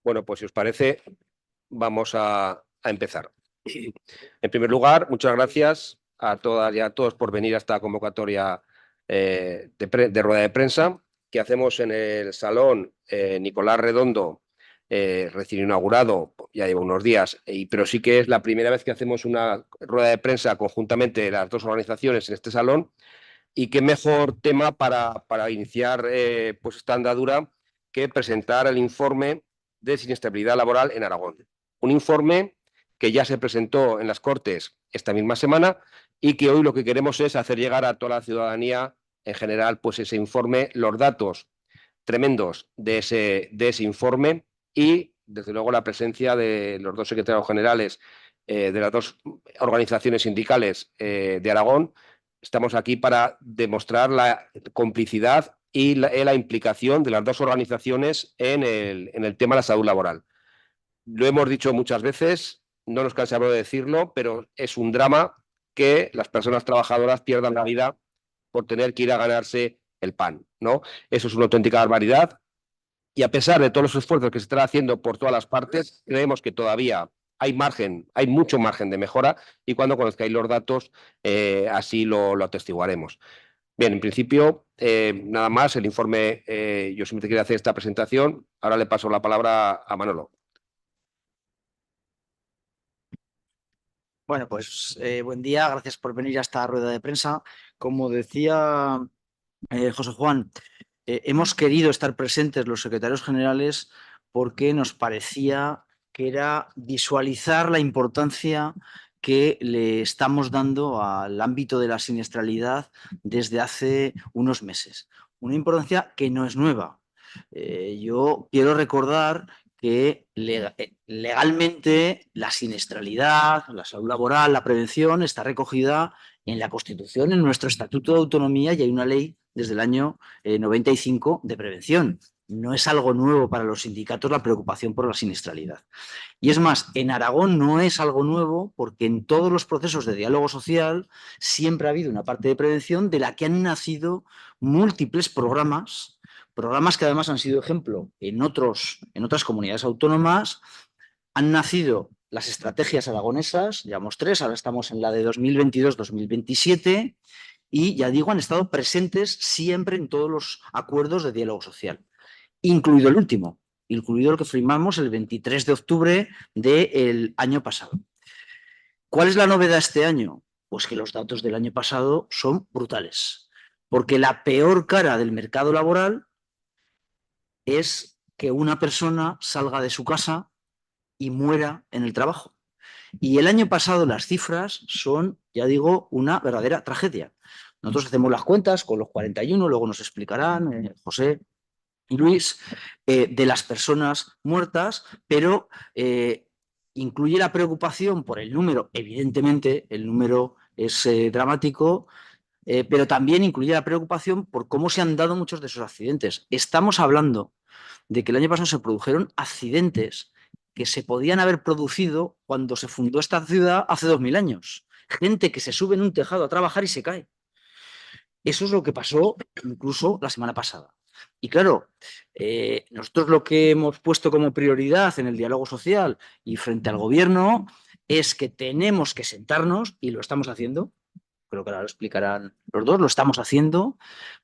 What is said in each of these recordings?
Bueno, pues si os parece, vamos a empezar. En primer lugar, muchas gracias a todas y a todos por venir a esta convocatoria de rueda de prensa que hacemos en el Salón Nicolás Redondo, recién inaugurado, ya lleva unos días, pero sí que es la primera vez que hacemos una rueda de prensa conjuntamente las dos organizaciones en este salón. Y qué mejor tema para iniciar pues esta andadura que presentar el informe de siniestralidad laboral en Aragón. Un informe que ya se presentó en las Cortes esta misma semana y que hoy lo que queremos es hacer llegar a toda la ciudadanía en general pues ese informe, los datos tremendos de ese informe y, desde luego, la presencia de los dos secretarios generales de las dos organizaciones sindicales de Aragón. Estamos aquí para demostrar la complicidad y la implicación de las dos organizaciones en el tema de la salud laboral. Lo hemos dicho muchas veces, no nos cansamos de decirlo, pero es un drama que las personas trabajadoras pierdan la vida por tener que ir a ganarse el pan, ¿no? Eso es una auténtica barbaridad y a pesar de todos los esfuerzos que se están haciendo por todas las partes, creemos que todavía hay margen, hay mucho margen de mejora y cuando conozcáis los datos así lo atestiguaremos. Bien, en principio, nada más. El informe, yo simplemente quería hacer esta presentación. Ahora le paso la palabra a Manolo. Bueno, pues buen día, gracias por venir a esta rueda de prensa. Como decía José Juan, hemos querido estar presentes los secretarios generales porque nos parecía que era visualizar la importancia que le estamos dando al ámbito de la siniestralidad desde hace unos meses. Una importancia que no es nueva. Yo quiero recordar que legalmente la siniestralidad, la salud laboral, la prevención está recogida en la Constitución, en nuestro Estatuto de Autonomía, y hay una ley desde el año 95 de prevención. No es algo nuevo para los sindicatos la preocupación por la siniestralidad. Y es más, en Aragón no es algo nuevo porque en todos los procesos de diálogo social siempre ha habido una parte de prevención de la que han nacido múltiples programas que además han sido ejemplo en otras comunidades autónomas. Han nacido las estrategias aragonesas, llevamos 3, ahora estamos en la de 2022-2027, y ya digo, han estado presentes siempre en todos los acuerdos de diálogo social, incluido el último, incluido el que firmamos el 23 de octubre del año pasado. ¿Cuál es la novedad este año? Pues que los datos del año pasado son brutales, porque la peor cara del mercado laboral es que una persona salga de su casa y muera en el trabajo. Y el año pasado las cifras son, ya digo, una verdadera tragedia. Nosotros hacemos las cuentas con los 41, luego nos explicarán José y Luis, de las personas muertas, pero incluye la preocupación por el número. Evidentemente, el número es dramático, pero también incluye la preocupación por cómo se han dado muchos de esos accidentes. Estamos hablando de que el año pasado se produjeron accidentes que se podían haber producido cuando se fundó esta ciudad hace 2000 años. Gente que se sube en un tejado a trabajar y se cae. Eso es lo que pasó incluso la semana pasada. Y claro, nosotros lo que hemos puesto como prioridad en el diálogo social y frente al gobierno es que tenemos que sentarnos, y lo estamos haciendo, creo que ahora lo explicarán los dos, lo estamos haciendo,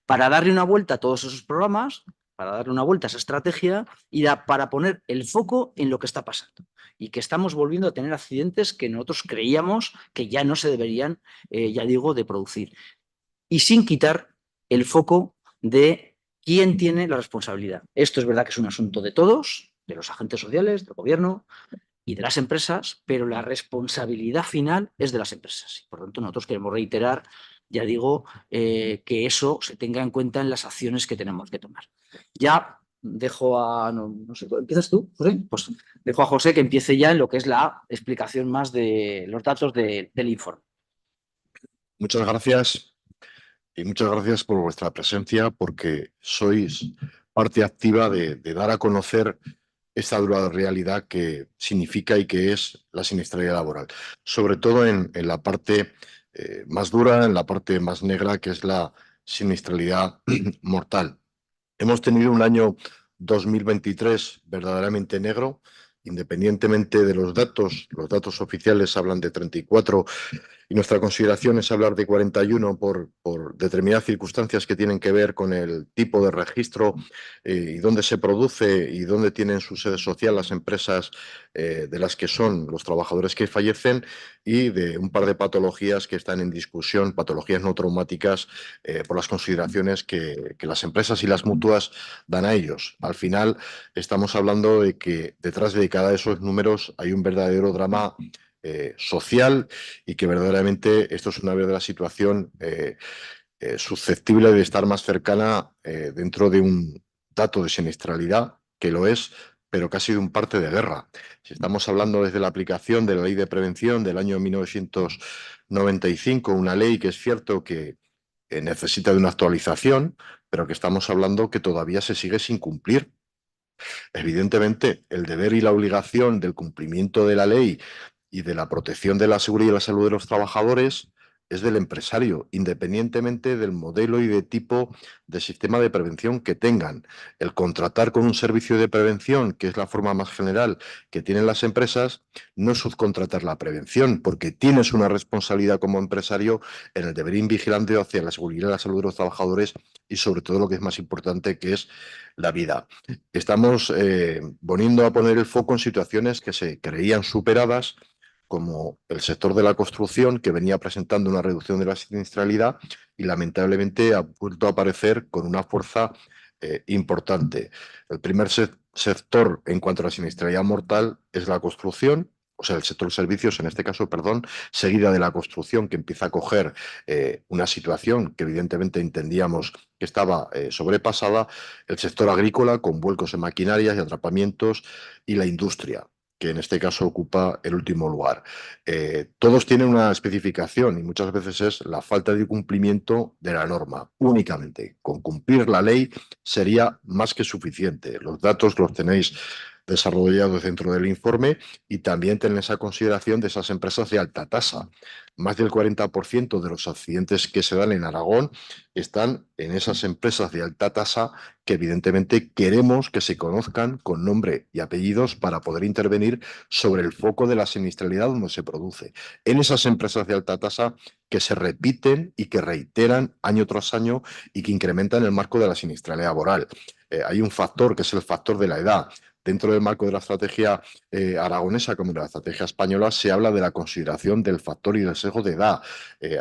para darle una vuelta a todos esos programas, para darle una vuelta a esa estrategia y para poner el foco en lo que está pasando. Y que estamos volviendo a tener accidentes que nosotros creíamos que ya no se deberían, ya digo, de producir. Y sin quitar el foco de quién tiene la responsabilidad. Esto es verdad que es un asunto de todos, de los agentes sociales, del gobierno y de las empresas, pero la responsabilidad final es de las empresas. Por lo tanto, nosotros queremos reiterar, ya digo, que eso se tenga en cuenta en las acciones que tenemos que tomar. Ya dejo a... No sé, ¿empiezas tú, José? Pues dejo a José que empiece ya en lo que es la explicación más de los datos del informe. Muchas gracias y muchas gracias por vuestra presencia, porque sois parte activa de dar a conocer esta dura realidad que significa y que es la siniestralidad laboral, sobre todo en la parte más dura, en la parte más negra, que es la siniestralidad mortal. Hemos tenido un año 2023 verdaderamente negro, independientemente de los datos oficiales hablan de 34 y nuestra consideración es hablar de 41 por determinadas circunstancias que tienen que ver con el tipo de registro y dónde se produce y dónde tienen su sede social las empresas de las que son los trabajadores que fallecen, y de un par de patologías que están en discusión, patologías no traumáticas, por las consideraciones que las empresas y las mutuas dan a ellos. Al final estamos hablando de que detrás de cada de esos números hay un verdadero drama social, y que verdaderamente esto es una verdadera situación susceptible de estar más cercana dentro de un dato de siniestralidad, que lo es, pero casi de un parte de guerra. Si estamos hablando desde la aplicación de la Ley de Prevención del año 1995, una ley que es cierto que necesita de una actualización, pero que estamos hablando que todavía se sigue sin cumplir. Evidentemente, el deber y la obligación del cumplimiento de la ley y de la protección de la seguridad y la salud de los trabajadores es del empresario, independientemente del modelo y de tipo de sistema de prevención que tengan. El contratar con un servicio de prevención, que es la forma más general que tienen las empresas, no es subcontratar la prevención, porque tienes una responsabilidad como empresario en el deber vigilante hacia la seguridad y la salud de los trabajadores y sobre todo lo que es más importante, que es la vida. Estamos poniendo a poner el foco en situaciones que se creían superadas, como el sector de la construcción, que venía presentando una reducción de la siniestralidad y lamentablemente ha vuelto a aparecer con una fuerza importante. El primer sector en cuanto a la siniestralidad mortal es la construcción, o sea, el sector de servicios, en este caso, perdón, seguida de la construcción, que empieza a coger una situación que evidentemente entendíamos que estaba sobrepasada, el sector agrícola con vuelcos en maquinarias y atrapamientos, y la industria, que en este caso ocupa el último lugar. Todos tienen una especificación y muchas veces es la falta de cumplimiento de la norma. Únicamente con cumplir la ley sería más que suficiente. Los datos los tenéis desarrollados dentro del informe y también tener esa consideración de esas empresas de alta tasa. Más del 40% de los accidentes que se dan en Aragón están en esas empresas de alta tasa que evidentemente queremos que se conozcan con nombre y apellidos para poder intervenir sobre el foco de la siniestralidad donde se produce. En esas empresas de alta tasa que se repiten y que reiteran año tras año y que incrementan el marco de la siniestralidad laboral. Hay un factor que es el factor de la edad. Dentro del marco de la estrategia aragonesa como de la estrategia española se habla de la consideración del factor y del sesgo de edad.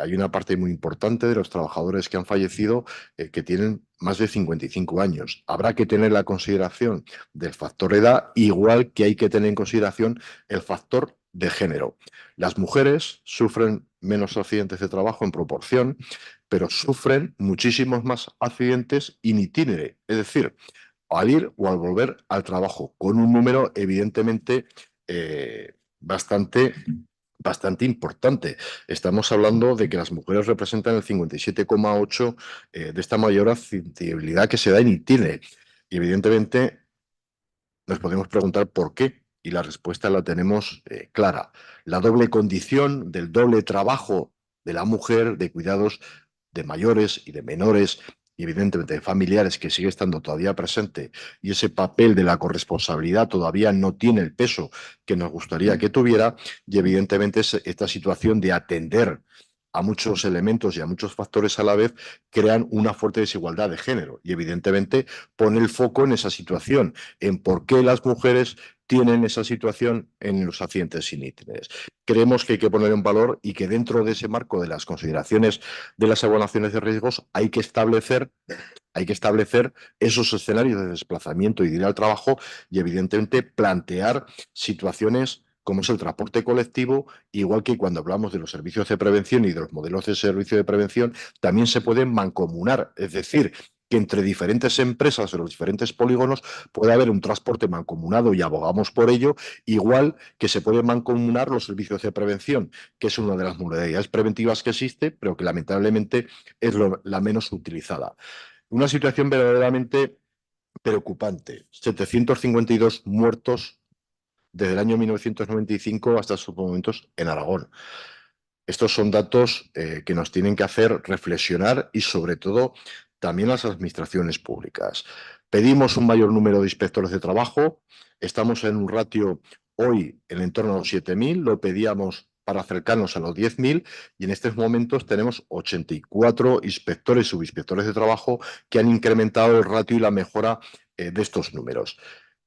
Hay una parte muy importante de los trabajadores que han fallecido que tienen más de 55 años. Habrá que tener la consideración del factor edad, igual que hay que tener en consideración el factor de género. Las mujeres sufren menos accidentes de trabajo en proporción, pero sufren muchísimos más accidentes in itinere, es decir, al ir o al volver al trabajo, con un número evidentemente bastante importante. Estamos hablando de que las mujeres representan el 57,8% de esta mayor accidentabilidad que se da en itinere. Y evidentemente nos podemos preguntar por qué, y la respuesta la tenemos clara. La doble condición del doble trabajo de la mujer, de cuidados de mayores y de menores, y evidentemente de familiares, que sigue estando todavía presente, y ese papel de la corresponsabilidad todavía no tiene el peso que nos gustaría que tuviera, y evidentemente esta situación de atender a muchos elementos y a muchos factores a la vez crean una fuerte desigualdad de género, y evidentemente pone el foco en esa situación, en por qué las mujeres tienen esa situación en los accidentes sin íteres. Creemos que hay que poner en valor y que dentro de ese marco de las consideraciones de las evaluaciones de riesgos hay que establecer esos escenarios de desplazamiento y de ir al trabajo y evidentemente plantear situaciones como es el transporte colectivo, igual que cuando hablamos de los servicios de prevención y de los modelos de servicio de prevención, también se pueden mancomunar, es decir, que entre diferentes empresas de los diferentes polígonos puede haber un transporte mancomunado y abogamos por ello, igual que se pueden mancomunar los servicios de prevención, que es una de las modalidades preventivas que existe, pero que lamentablemente es la menos utilizada. Una situación verdaderamente preocupante. 752 muertos desde el año 1995 hasta estos momentos en Aragón. Estos son datos que nos tienen que hacer reflexionar y sobre todo también las administraciones públicas. Pedimos un mayor número de inspectores de trabajo. Estamos en un ratio hoy en torno a los 7.000. Lo pedíamos para acercarnos a los 10.000 y en estos momentos tenemos 84 inspectores y subinspectores de trabajo que han incrementado el ratio y la mejora de estos números.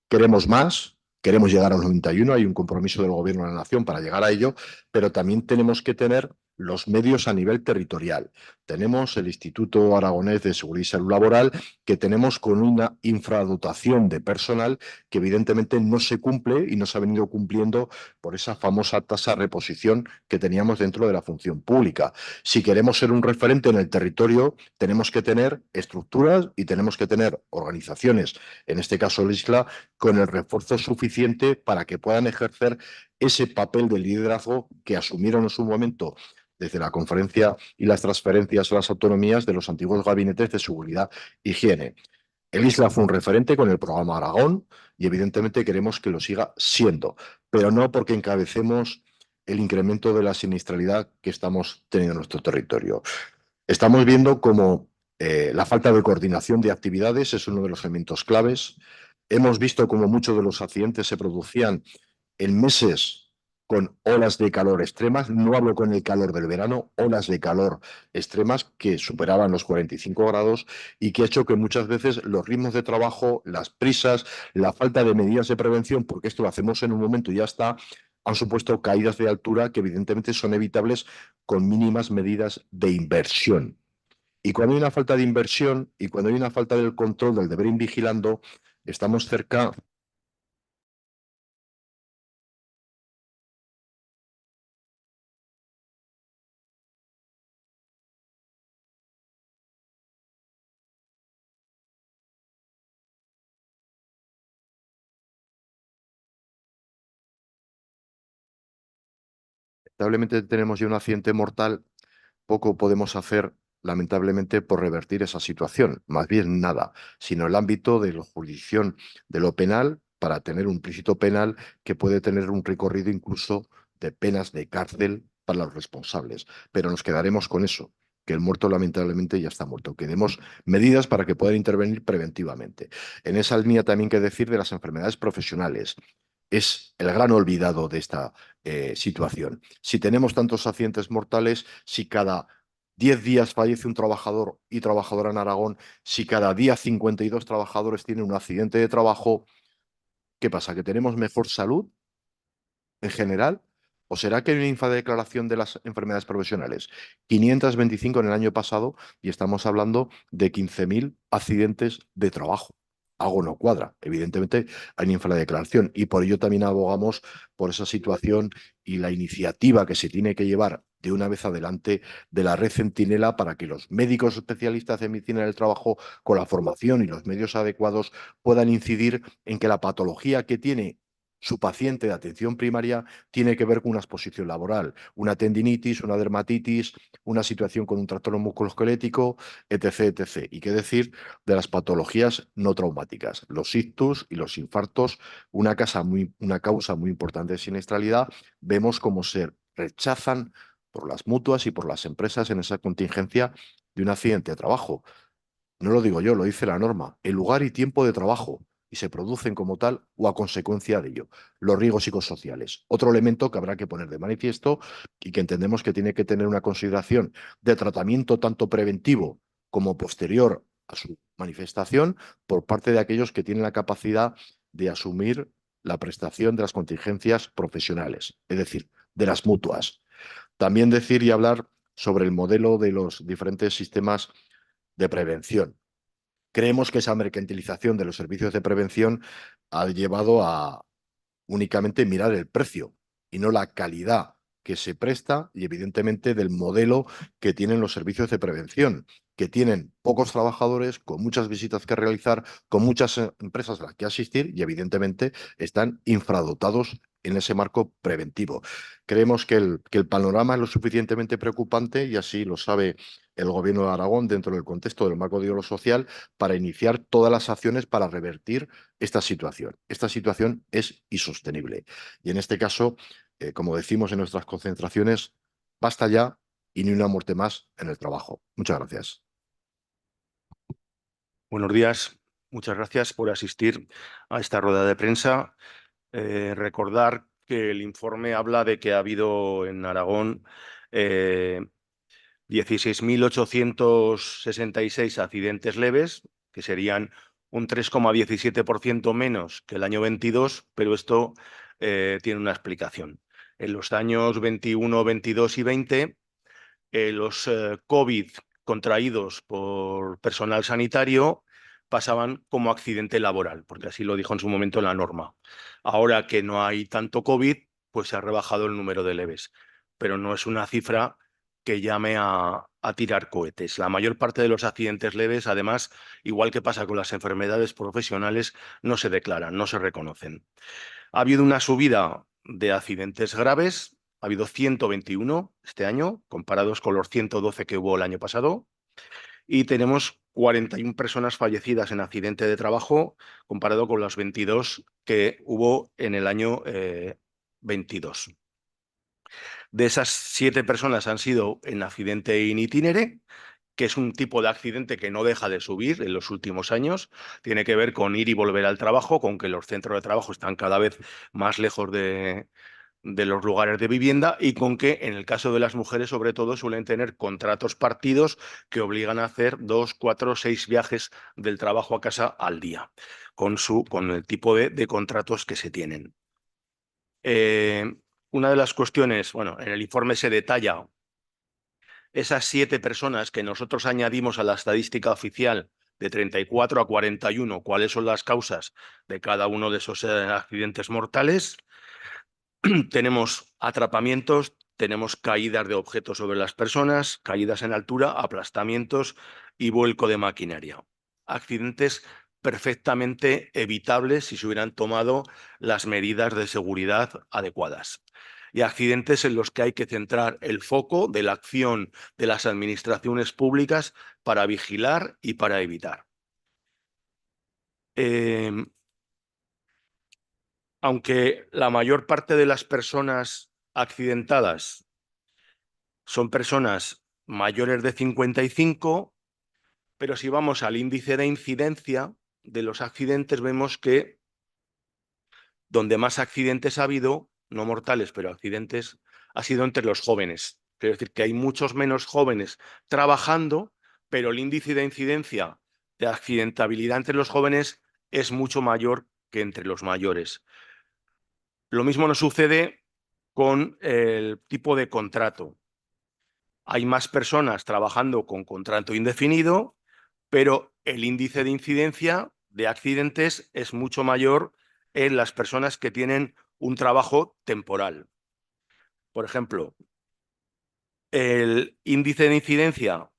Queremos más, queremos llegar a los 91, hay un compromiso del Gobierno de la Nación para llegar a ello, pero también tenemos que tener los medios a nivel territorial. Tenemos el Instituto Aragonés de Seguridad y Salud Laboral, que tenemos con una infradotación de personal que evidentemente no se cumple y no se ha venido cumpliendo por esa famosa tasa de reposición que teníamos dentro de la función pública. Si queremos ser un referente en el territorio, tenemos que tener estructuras y tenemos que tener organizaciones, en este caso el ISLA, con el refuerzo suficiente para que puedan ejercer ese papel de liderazgo que asumieron en su momento desde la conferencia y las transferencias a las autonomías de los antiguos gabinetes de seguridad e higiene. El ISLA fue un referente con el programa Aragón y evidentemente queremos que lo siga siendo, pero no porque encabecemos el incremento de la siniestralidad que estamos teniendo en nuestro territorio. Estamos viendo cómo la falta de coordinación de actividades es uno de los elementos claves. Hemos visto cómo muchos de los accidentes se producían en meses con olas de calor extremas, no hablo con el calor del verano, olas de calor extremas que superaban los 45 grados y que ha hecho que muchas veces los ritmos de trabajo, las prisas, la falta de medidas de prevención, porque esto lo hacemos en un momento y ya está, han supuesto caídas de altura que evidentemente son evitables con mínimas medidas de inversión. Y cuando hay una falta de inversión y cuando hay una falta del control del deber vigilando, estamos cerca. Lamentablemente tenemos ya un accidente mortal, poco podemos hacer, lamentablemente, por revertir esa situación. Más bien nada, sino el ámbito de la jurisdicción de lo penal para tener un ilícito penal que puede tener un recorrido incluso de penas de cárcel para los responsables. Pero nos quedaremos con eso, que el muerto lamentablemente ya está muerto. Que demos medidas para que puedan intervenir preventivamente. En esa línea también que decir de las enfermedades profesionales. Es el gran olvidado de esta situación. Si tenemos tantos accidentes mortales, si cada 10 días fallece un trabajador y trabajadora en Aragón, si cada día 52 trabajadores tienen un accidente de trabajo, ¿qué pasa? ¿Que tenemos mejor salud en general? ¿O será que hay una infradeclaración de las enfermedades profesionales? 525 en el año pasado y estamos hablando de 15.000 accidentes de trabajo. Algo no cuadra. Evidentemente hay una infradeclaración y por ello también abogamos por esa situación y la iniciativa que se tiene que llevar de una vez adelante de la red Centinela para que los médicos especialistas de medicina del trabajo, con la formación y los medios adecuados, puedan incidir en que la patología que tiene su paciente de atención primaria tiene que ver con una exposición laboral, una tendinitis, una dermatitis, una situación con un trastorno musculoesquelético, etc., etc. Y qué decir de las patologías no traumáticas, los ictus y los infartos, una causa muy importante de siniestralidad. Vemos cómo se rechazan por las mutuas y por las empresas en esa contingencia de un accidente de trabajo. No lo digo yo, lo dice la norma. El lugar y tiempo de trabajo y se producen como tal o a consecuencia de ello. Los riesgos psicosociales. Otro elemento que habrá que poner de manifiesto y que entendemos que tiene que tener una consideración de tratamiento tanto preventivo como posterior a su manifestación por parte de aquellos que tienen la capacidad de asumir la prestación de las contingencias profesionales, es decir, de las mutuas. También decir y hablar sobre el modelo de los diferentes sistemas de prevención. Creemos que esa mercantilización de los servicios de prevención ha llevado a únicamente mirar el precio y no la calidad que se presta y evidentemente del modelo que tienen los servicios de prevención, que tienen pocos trabajadores, con muchas visitas que realizar, con muchas empresas a las que asistir y evidentemente están infradotados en ese marco preventivo. Creemos que el panorama es lo suficientemente preocupante y así lo sabe el Gobierno de Aragón dentro del contexto del marco de diálogo social para iniciar todas las acciones para revertir esta situación. Esta situación es insostenible. Y en este caso, como decimos en nuestras concentraciones, basta ya y ni una muerte más en el trabajo. Muchas gracias. Buenos días. Muchas gracias por asistir a esta rueda de prensa. Recordar que el informe habla de que ha habido en Aragón 16.866 accidentes leves, que serían un 3,17% menos que el año 22, pero esto tiene una explicación. En los años 21, 22 y 20, los COVID contraídos por personal sanitario pasaban como accidente laboral, porque así lo dijo en su momento la norma. Ahora que no hay tanto COVID, pues se ha rebajado el número de leves, pero no es una cifra que llame a tirar cohetes. La mayor parte de los accidentes leves, además, igual que pasa con las enfermedades profesionales, no se declaran, no se reconocen. Ha habido una subida de accidentes graves, ha habido 121 este año, comparados con los 112 que hubo el año pasado, y tenemos 41 personas fallecidas en accidente de trabajo, comparado con los 22 que hubo en el año 22. De esas 7 personas han sido en accidente in itinere, que es un tipo de accidente que no deja de subir en los últimos años. Tiene que ver con ir y volver al trabajo, con que los centros de trabajo están cada vez más lejos de los lugares de vivienda y con que en el caso de las mujeres sobre todo suelen tener contratos partidos que obligan a hacer 2, 4, 6 viajes del trabajo a casa al día con el tipo de contratos que se tienen. Una de las cuestiones, bueno, en el informe se detalla esas 7 personas que nosotros añadimos a la estadística oficial de 34 a 41, cuáles son las causas de cada uno de esos accidentes mortales. Tenemos atrapamientos, tenemos caídas de objetos sobre las personas, caídas en altura, aplastamientos y vuelco de maquinaria. Accidentes perfectamente evitables si se hubieran tomado las medidas de seguridad adecuadas. Y accidentes en los que hay que centrar el foco de la acción de las administraciones públicas para vigilar y para evitar. Aunque la mayor parte de las personas accidentadas son personas mayores de 55, pero si vamos al índice de incidencia de los accidentes, vemos que donde más accidentes ha habido, no mortales, pero accidentes, ha sido entre los jóvenes. Quiero decir que hay muchos menos jóvenes trabajando, pero el índice de incidencia de accidentabilidad entre los jóvenes es mucho mayor que entre los mayores. Lo mismo nos sucede con el tipo de contrato. Hay más personas trabajando con contrato indefinido, pero el índice de incidencia de accidentes es mucho mayor en las personas que tienen un trabajo temporal. Por ejemplo, el índice de incidencia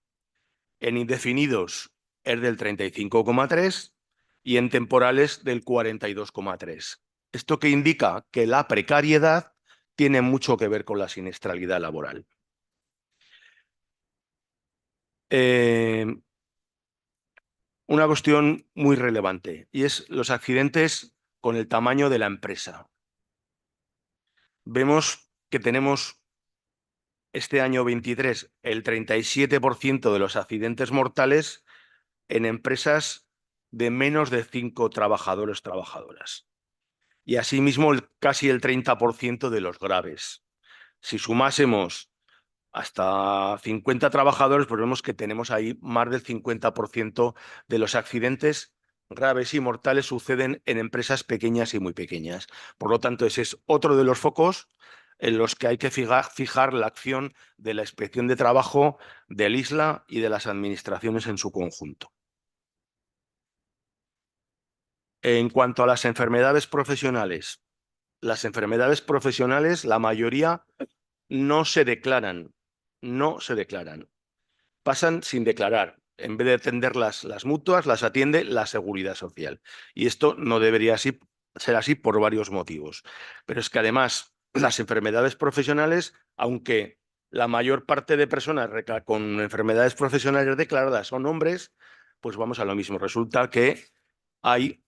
en indefinidos es del 35,3 y en temporales del 42,3. Esto que indica que la precariedad tiene mucho que ver con la siniestralidad laboral. Una cuestión muy relevante y es los accidentes con el tamaño de la empresa. Vemos que tenemos este año 23 el 37% de los accidentes mortales en empresas de menos de 5 trabajadores, trabajadoras. Y asimismo casi el 30% de los graves. Si sumásemos hasta 50 trabajadores, pues vemos que tenemos ahí más del 50% de los accidentes graves y mortales suceden en empresas pequeñas y muy pequeñas. Por lo tanto, ese es otro de los focos en los que hay que fijar la acción de la Inspección de Trabajo del ISLA y de las administraciones en su conjunto. En cuanto a las enfermedades profesionales, la mayoría no se declaran, pasan sin declarar. En vez de atender las mutuas, las atiende la Seguridad Social. Y esto no debería ser así por varios motivos. Pero es que además las enfermedades profesionales, aunque la mayor parte de personas con enfermedades profesionales declaradas son hombres, pues vamos a lo mismo. Resulta que hay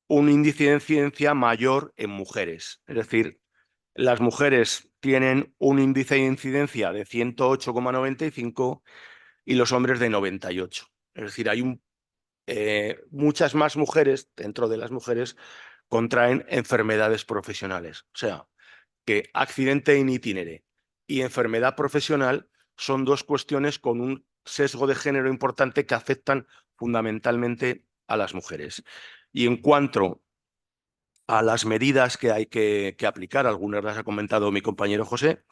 un índice de incidencia mayor en mujeres. Es decir, las mujeres tienen un índice de incidencia de 108,95 y los hombres de 98. Es decir, hay muchas más mujeres, dentro de las mujeres, contraen enfermedades profesionales. O sea, que accidente in itinere y enfermedad profesional son dos cuestiones con un sesgo de género importante que afectan fundamentalmente a las mujeres. Y en cuanto a las medidas que hay que aplicar, algunas las ha comentado mi compañero José,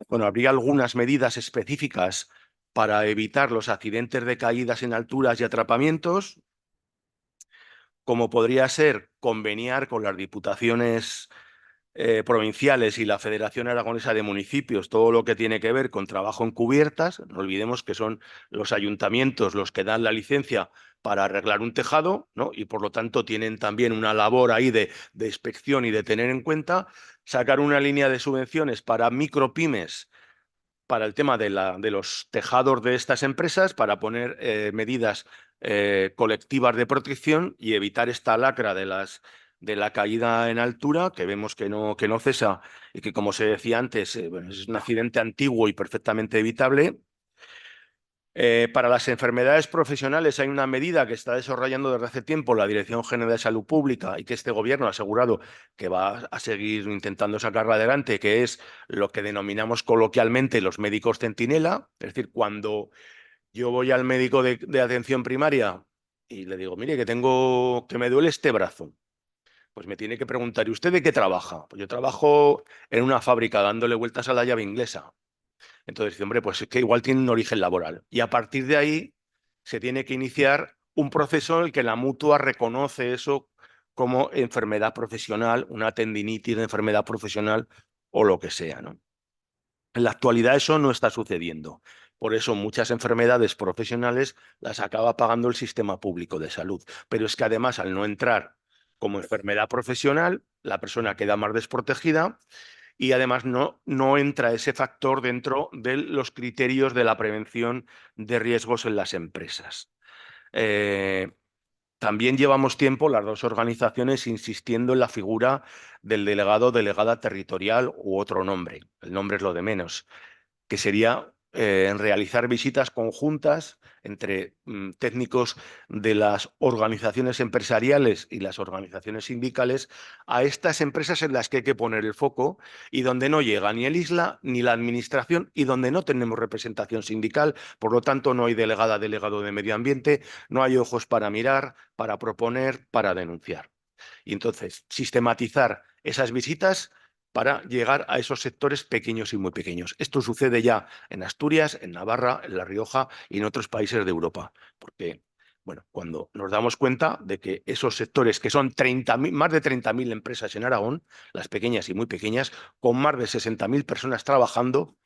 bueno, habría algunas medidas específicas para evitar los accidentes de caídas en alturas y atrapamientos, como podría ser conveniar con las diputaciones provinciales y la Federación Aragonesa de Municipios todo lo que tiene que ver con trabajo en cubiertas. No olvidemos que son los ayuntamientos los que dan la licencia para arreglar un tejado, ¿no? Y por lo tanto tienen también una labor ahí de inspección y de tener en cuenta, sacar una línea de subvenciones para micropymes para el tema de los tejados de estas empresas, para poner medidas colectivas de protección y evitar esta lacra de las de la caída en altura, que vemos que no cesa y que, como se decía antes, bueno, es un accidente antiguo y perfectamente evitable. Para las enfermedades profesionales hay una medida que está desarrollando desde hace tiempo la Dirección General de Salud Pública y que este gobierno ha asegurado que va a seguir intentando sacarla adelante, que es lo que denominamos coloquialmente los médicos centinela. Es decir, cuando yo voy al médico de atención primaria y le digo, mire, que me duele este brazo, pues me tiene que preguntar, ¿y usted de qué trabaja? Pues yo trabajo en una fábrica dándole vueltas a la llave inglesa. Entonces, dice, hombre, pues es que igual tiene un origen laboral. Y a partir de ahí se tiene que iniciar un proceso en el que la mutua reconoce eso como enfermedad profesional, una tendinitis de enfermedad profesional o lo que sea, ¿no? En la actualidad eso no está sucediendo. Por eso muchas enfermedades profesionales las acaba pagando el sistema público de salud. Pero es que además, al no entrar como enfermedad profesional, la persona queda más desprotegida y además no entra ese factor dentro de los criterios de la prevención de riesgos en las empresas. También llevamos tiempo las dos organizaciones insistiendo en la figura del delegado o delegada territorial u otro nombre. El nombre es lo de menos, que sería realizar visitas conjuntas entre técnicos de las organizaciones empresariales y las organizaciones sindicales a estas empresas en las que hay que poner el foco y donde no llega ni el ISLA ni la administración y donde no tenemos representación sindical, por lo tanto no hay delegado de medio ambiente, no hay ojos para mirar, para proponer, para denunciar. Y entonces, sistematizar esas visitas para llegar a esos sectores pequeños y muy pequeños. Esto sucede ya en Asturias, en Navarra, en La Rioja y en otros países de Europa, porque bueno, cuando nos damos cuenta de que esos sectores, que son más de 30.000 empresas en Aragón, las pequeñas y muy pequeñas, con más de 60.000 personas trabajando,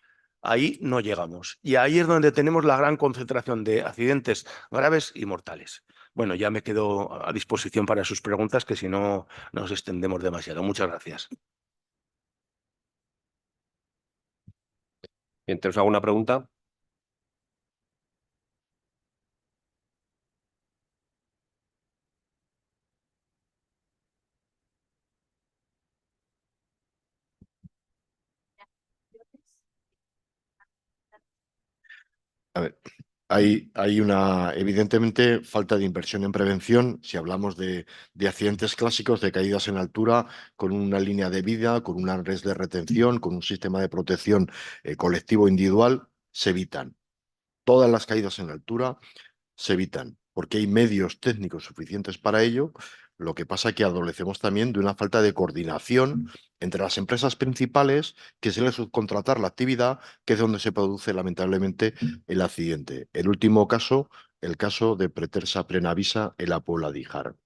ahí no llegamos. Y ahí es donde tenemos la gran concentración de accidentes graves y mortales. Bueno, ya me quedo a disposición para sus preguntas, que si no nos extendemos demasiado. Muchas gracias. Bien, ¿tenemos alguna pregunta? A ver, hay una, evidentemente, falta de inversión en prevención. Si hablamos de accidentes clásicos, de caídas en altura, con una línea de vida, con una red de retención, con un sistema de protección colectivo individual, se evitan. Todas las caídas en altura se evitan, porque hay medios técnicos suficientes para ello. Lo que pasa es que adolecemos también de una falta de coordinación entre las empresas principales que suelen subcontratar la actividad, que es donde se produce lamentablemente el accidente. El último caso, el caso de Pretersa Plenavisa en la Puebla de Ijar.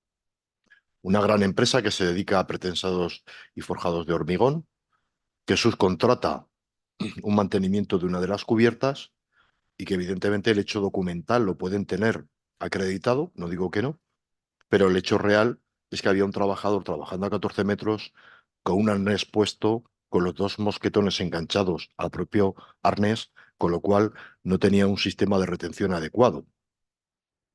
Una gran empresa que se dedica a pretensados y forjados de hormigón, que subcontrata un mantenimiento de una de las cubiertas y que evidentemente el hecho documental lo pueden tener acreditado, no digo que no, pero el hecho real es que había un trabajador trabajando a 14 metros con un arnés puesto, con los dos mosquetones enganchados al propio arnés, con lo cual no tenía un sistema de retención adecuado.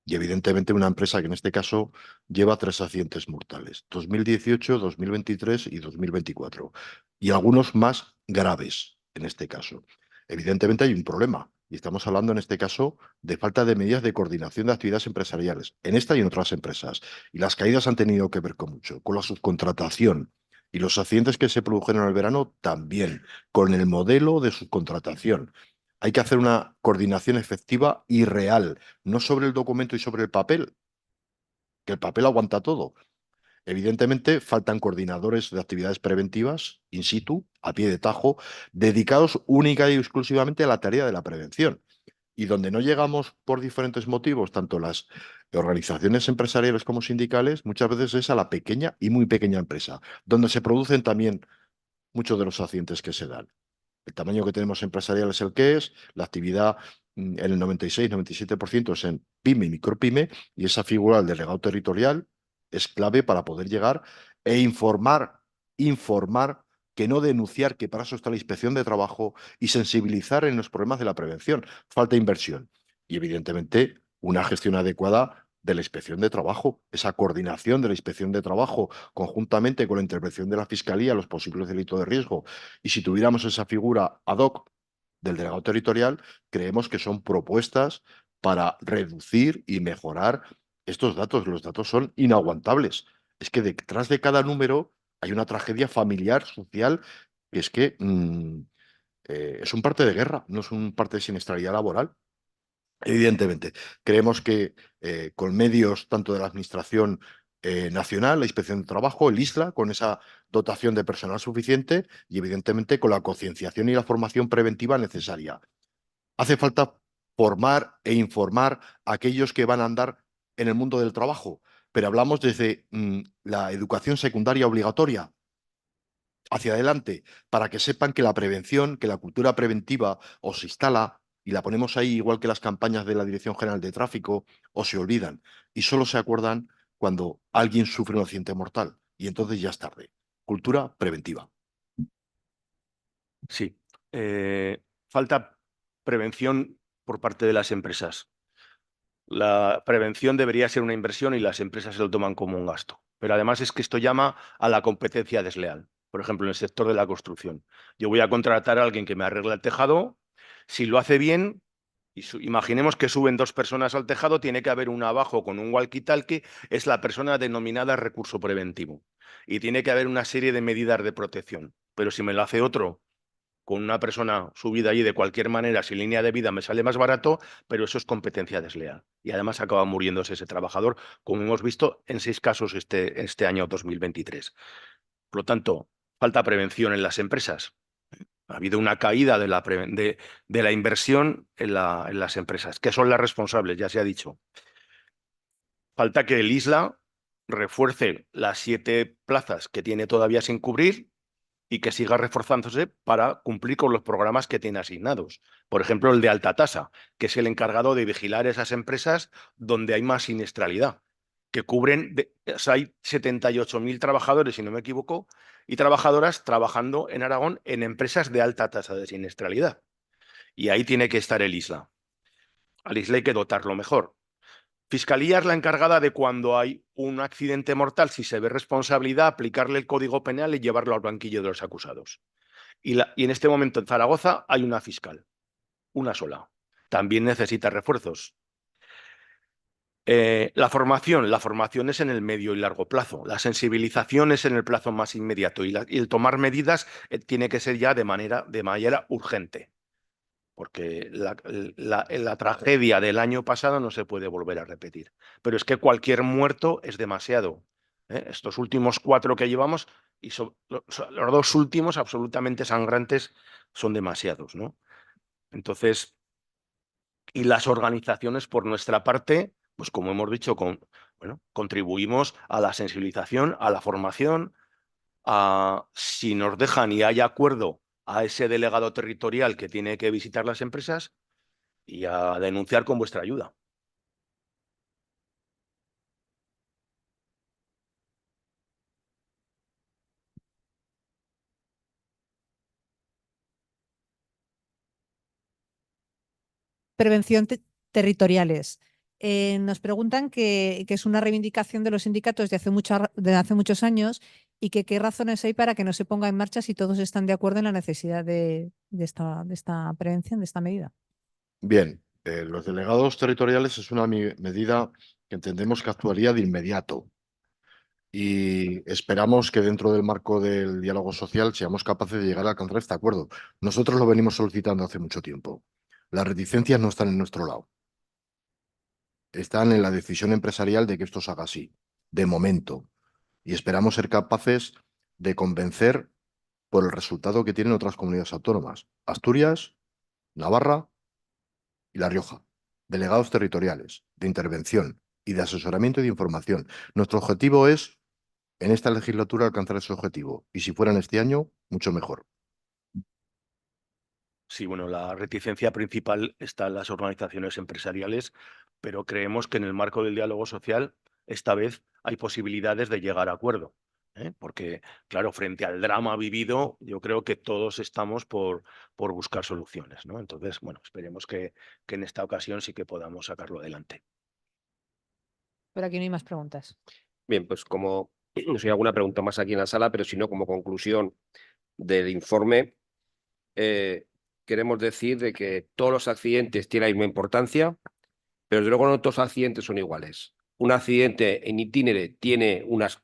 Y evidentemente una empresa que en este caso lleva 3 accidentes mortales, 2018, 2023 y 2024, y algunos más graves en este caso. Evidentemente hay un problema, y estamos hablando en este caso de falta de medidas de coordinación de actividades empresariales, en esta y en otras empresas. Y las caídas han tenido que ver con mucho, con la subcontratación. Y los accidentes que se produjeron en el verano también, con el modelo de subcontratación. Hay que hacer una coordinación efectiva y real, no sobre el documento y sobre el papel, que el papel aguanta todo. Evidentemente, faltan coordinadores de actividades preventivas in situ, a pie de tajo, dedicados única y exclusivamente a la tarea de la prevención. Y donde no llegamos por diferentes motivos, tanto las organizaciones empresariales como sindicales, muchas veces es a la pequeña y muy pequeña empresa, donde se producen también muchos de los accidentes que se dan. El tamaño que tenemos empresarial es el que es, la actividad en el 96-97% es en pyme y micropyme, y esa figura del delegado territorial es clave para poder llegar e informar, que no denunciar, que para eso está la inspección de trabajo, y sensibilizar en los problemas de la prevención. Falta inversión y evidentemente una gestión adecuada de la Inspección de Trabajo, esa coordinación de la Inspección de Trabajo conjuntamente con la intervención de la Fiscalía, los posibles delitos de riesgo. Y si tuviéramos esa figura ad hoc del delegado territorial, creemos que son propuestas para reducir y mejorar estos datos. Los datos son inaguantables. Es que detrás de cada número hay una tragedia familiar, social, que es que es un parte de guerra, no es un parte de siniestralidad laboral. Evidentemente, creemos que con medios tanto de la Administración Nacional, la Inspección de Trabajo, el ISLA, con esa dotación de personal suficiente y evidentemente con la concienciación y la formación preventiva necesaria. Hace falta formar e informar a aquellos que van a andar en el mundo del trabajo, pero hablamos desde la educación secundaria obligatoria hacia adelante, para que sepan que la prevención, que la cultura preventiva o se instala y la ponemos ahí igual que las campañas de la Dirección General de Tráfico, o se olvidan y solo se acuerdan cuando alguien sufre un accidente mortal y entonces ya es tarde. Cultura preventiva. Sí. Falta prevención por parte de las empresas. La prevención debería ser una inversión y las empresas se lo toman como un gasto. Pero además es que esto llama a la competencia desleal. Por ejemplo, en el sector de la construcción. Yo voy a contratar a alguien que me arregle el tejado. Si lo hace bien, imaginemos que suben 2 personas al tejado, tiene que haber una abajo con un walkie-talkie, es la persona denominada recurso preventivo. Y tiene que haber una serie de medidas de protección. Pero si me lo hace otro con una persona subida allí de cualquier manera, sin línea de vida, me sale más barato, pero eso es competencia desleal. Y además acaba muriéndose ese trabajador, como hemos visto en 6 casos este año 2023. Por lo tanto, falta prevención en las empresas. Ha habido una caída de la inversión en las empresas, que son las responsables, ya se ha dicho. Falta que el ISLA refuerce las 7 plazas que tiene todavía sin cubrir y que siga reforzándose para cumplir con los programas que tiene asignados. Por ejemplo, el de alta tasa, que es el encargado de vigilar esas empresas donde hay más siniestralidad, que cubren, o sea, hay 78.000 trabajadores, si no me equivoco, y trabajadoras trabajando en Aragón en empresas de alta tasa de siniestralidad. Y ahí tiene que estar el ISLA. Al ISLA hay que dotarlo mejor. Fiscalía es la encargada de cuando hay un accidente mortal, si se ve responsabilidad, aplicarle el Código Penal y llevarlo al banquillo de los acusados. Y en este momento en Zaragoza hay una fiscal, una sola. También necesita refuerzos. La formación es en el medio y largo plazo. La sensibilización es en el plazo más inmediato y el tomar medidas tiene que ser ya de manera urgente. Porque la tragedia del año pasado no se puede volver a repetir. Pero es que cualquier muerto es demasiado. Estos últimos 4 que llevamos, y los 2 últimos absolutamente sangrantes, son demasiados, ¿no? Entonces, y las organizaciones, por nuestra parte, pues como hemos dicho, contribuimos a la sensibilización, a la formación, si nos dejan y hay acuerdo a ese delegado territorial que tiene que visitar las empresas, y a denunciar con vuestra ayuda. Prevención territoriales. Nos preguntan que es una reivindicación de los sindicatos de hace muchos años y que qué razones hay para que no se ponga en marcha si todos están de acuerdo en la necesidad de esta prevención, de esta medida. Bien, los delegados territoriales es una medida que entendemos que actuaría de inmediato y esperamos que dentro del marco del diálogo social seamos capaces de llegar a alcanzar este acuerdo. Nosotros lo venimos solicitando hace mucho tiempo. Las reticencias no están en nuestro lado. Están en la decisión empresarial de que esto se haga así, de momento. Y esperamos ser capaces de convencer por el resultado que tienen otras comunidades autónomas. Asturias, Navarra y La Rioja. Delegados territoriales de intervención y de asesoramiento y de información. Nuestro objetivo es, en esta legislatura, alcanzar ese objetivo. Y si fuera en este año, mucho mejor. Sí, bueno, la reticencia principal está en las organizaciones empresariales, pero creemos que en el marco del diálogo social, esta vez hay posibilidades de llegar a acuerdo. Porque, claro, frente al drama vivido, yo creo que todos estamos por buscar soluciones, ¿no? Entonces, bueno, esperemos que en esta ocasión sí que podamos sacarlo adelante. Pero aquí no hay más preguntas. Bien, pues como no sé si hay alguna pregunta más aquí en la sala, pero si no, como conclusión del informe, queremos decir de que todos los accidentes tienen la misma importancia, pero desde luego no todos los accidentes son iguales. Un accidente en itinere tiene unas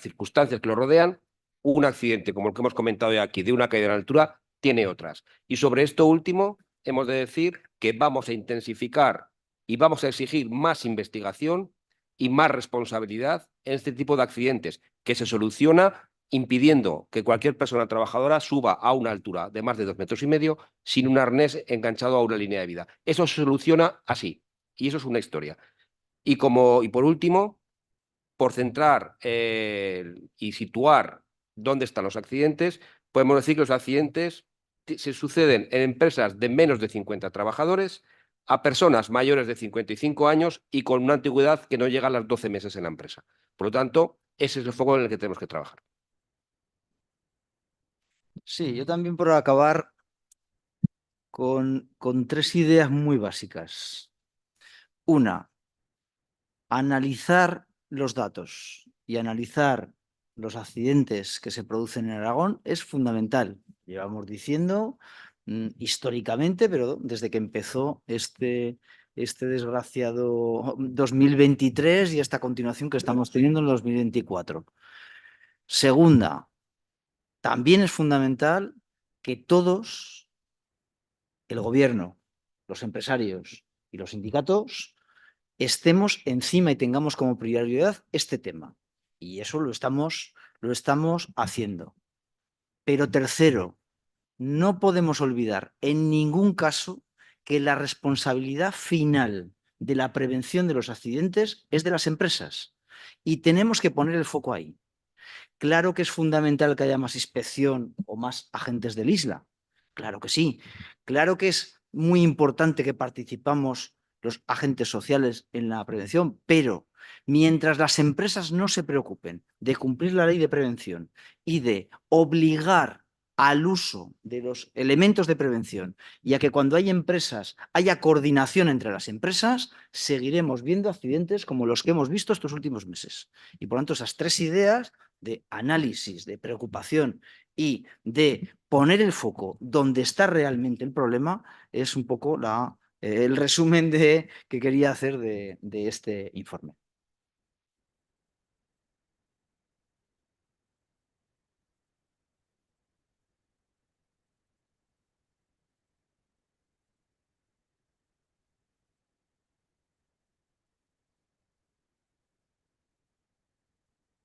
circunstancias que lo rodean, un accidente, como el que hemos comentado ya aquí, de una caída en altura, tiene otras. Y sobre esto último, hemos de decir que vamos a intensificar y vamos a exigir más investigación y más responsabilidad en este tipo de accidentes, que se soluciona impidiendo que cualquier persona trabajadora suba a una altura de más de 2,5 metros sin un arnés enganchado a una línea de vida. Eso se soluciona así, y eso es una historia. Y por último, por centrar y situar dónde están los accidentes, podemos decir que los accidentes se suceden en empresas de menos de 50 trabajadores, a personas mayores de 55 años y con una antigüedad que no llega a los 12 meses en la empresa. Por lo tanto, ese es el foco en el que tenemos que trabajar. Sí, yo también por acabar con 3 ideas muy básicas. Una, analizar los datos y analizar los accidentes que se producen en Aragón es fundamental. Llevamos diciendo históricamente, pero desde que empezó este desgraciado 2023 y esta continuación que estamos teniendo en 2024. Segunda, también es fundamental que todos, el gobierno, los empresarios y los sindicatos, estemos encima y tengamos como prioridad este tema. Y eso lo estamos haciendo. Pero tercero, no podemos olvidar en ningún caso que la responsabilidad final de la prevención de los accidentes es de las empresas. Y tenemos que poner el foco ahí. Claro que es fundamental que haya más inspección o más agentes del ISLA. Claro que sí. Claro que es muy importante que participamos los agentes sociales en la prevención, pero mientras las empresas no se preocupen de cumplir la ley de prevención y de obligar al uso de los elementos de prevención y a que cuando hay empresas haya coordinación entre las empresas, seguiremos viendo accidentes como los que hemos visto estos últimos meses. Y por lo tanto, esas 3 ideas de análisis, de preocupación y de poner el foco donde está realmente el problema es un poco el resumen que quería hacer de este informe.